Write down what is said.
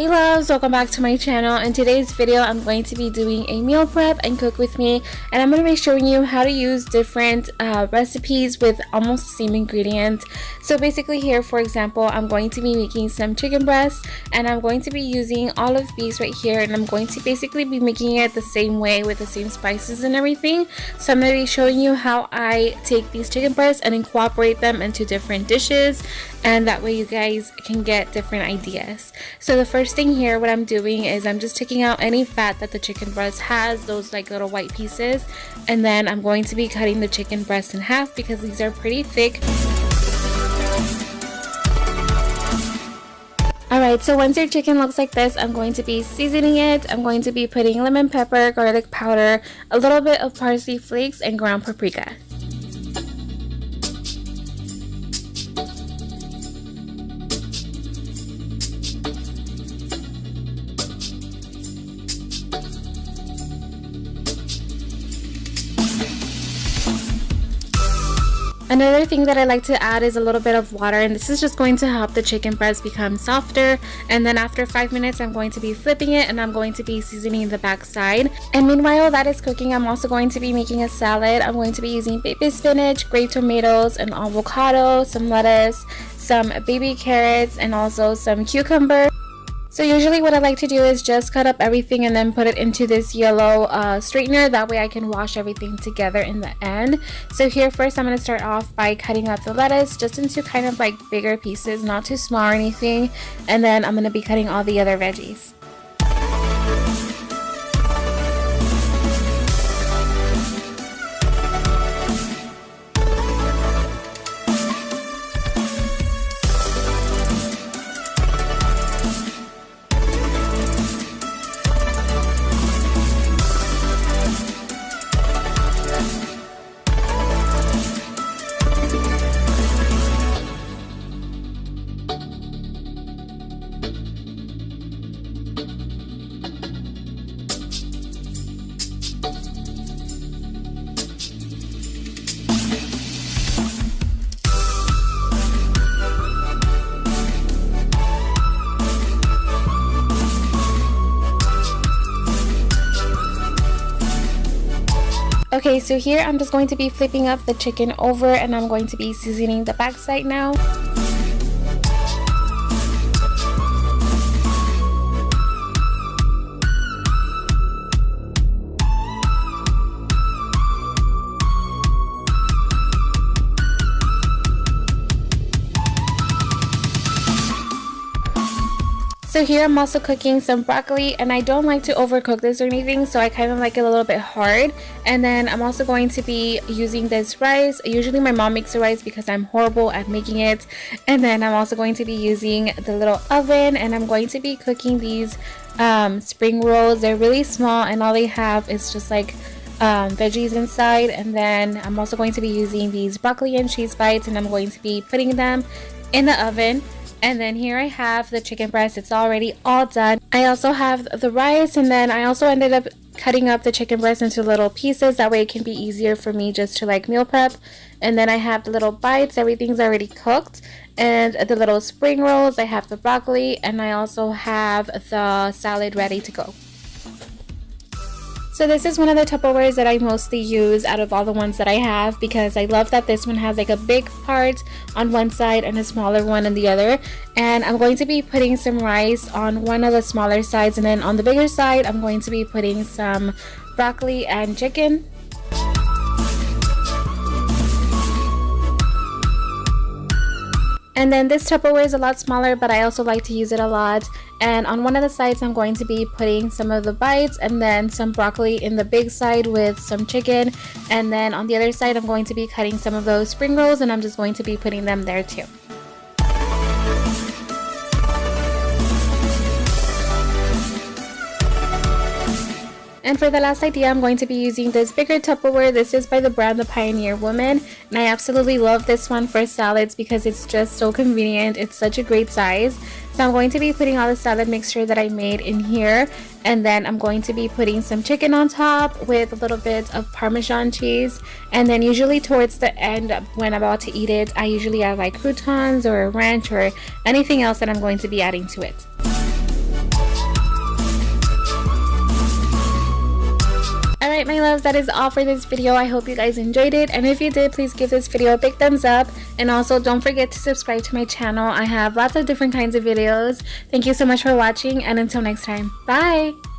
Hey loves, welcome back to my channel. In today's video I'm going to be doing a meal prep and cook with me, and I'm going to be showing you how to use different recipes with almost the same ingredients. So basically here, for example, I'm going to be making some chicken breast, and I'm going to be using olive beef right here, and I'm going to basically be making it the same way with the same spices and everything. So I'm going to be showing you how I take these chicken breasts and incorporate them into different dishes, and that way you guys can get different ideas. So the first thing here, what I'm doing is I'm just taking out any fat that the chicken breast has, those like little white pieces, and then I'm going to be cutting the chicken breast in half because these are pretty thick. Alright, so once your chicken looks like this, I'm going to be seasoning it. I'm going to be putting lemon pepper, garlic powder, a little bit of parsley flakes, and ground paprika. Another thing that I like to add is a little bit of water, and this is just going to help the chicken breast become softer. And then after 5 minutes I'm going to be flipping it, and I'm going to be seasoning the back side. And meanwhile that is cooking, I'm also going to be making a salad. I'm going to be using baby spinach, grape tomatoes, an avocado, some lettuce, some baby carrots, and also some cucumber. So usually what I like to do is just cut up everything and then put it into this yellow straightener. That way I can wash everything together in the end. So here first I'm going to start off by cutting up the lettuce just into kind of like bigger pieces, not too small or anything. And then I'm going to be cutting all the other veggies. Okay, so here I'm just going to be flipping up the chicken over, and I'm going to be seasoning the backside now. So here I'm also cooking some broccoli, and I don't like to overcook this or anything, so I kind of like it a little bit hard. And then I'm also going to be using this rice. Usually my mom makes the rice because I'm horrible at making it. And then I'm also going to be using the little oven, and I'm going to be cooking these spring rolls. They're really small, and all they have is just like veggies inside. And then I'm also going to be using these broccoli and cheese bites, and I'm going to be putting them in the oven. And then here I have the chicken breast. It's already all done. I also have the rice, and then I also ended up cutting up the chicken breast into little pieces. That way it can be easier for me just to like meal prep. And then I have the little bites. Everything's already cooked. And the little spring rolls. I have the broccoli, and I also have the salad ready to go. So this is one of the Tupperwares that I mostly use out of all the ones that I have, because I love that this one has like a big part on one side and a smaller one on the other. And I'm going to be putting some rice on one of the smaller sides, and then on the bigger side I'm going to be putting some broccoli and chicken. And then this Tupperware is a lot smaller, but I also like to use it a lot. And on one of the sides I'm going to be putting some of the bites, and then some broccoli in the big side with some chicken. And then on the other side I'm going to be cutting some of those spring rolls, and I'm just going to be putting them there too. And for the last idea, I'm going to be using this bigger Tupperware. This is by the brand The Pioneer Woman, and I absolutely love this one for salads because it's just so convenient. It's such a great size. So I'm going to be putting all the salad mixture that I made in here, and then I'm going to be putting some chicken on top with a little bit of Parmesan cheese. And then usually towards the end when I'm about to eat it, I usually add like croutons or ranch or anything else that I'm going to be adding to it. Alright my loves, that is all for this video. I hope you guys enjoyed it, and if you did, please give this video a big thumbs up, and also don't forget to subscribe to my channel. I have lots of different kinds of videos. Thank you so much for watching, and until next time, bye!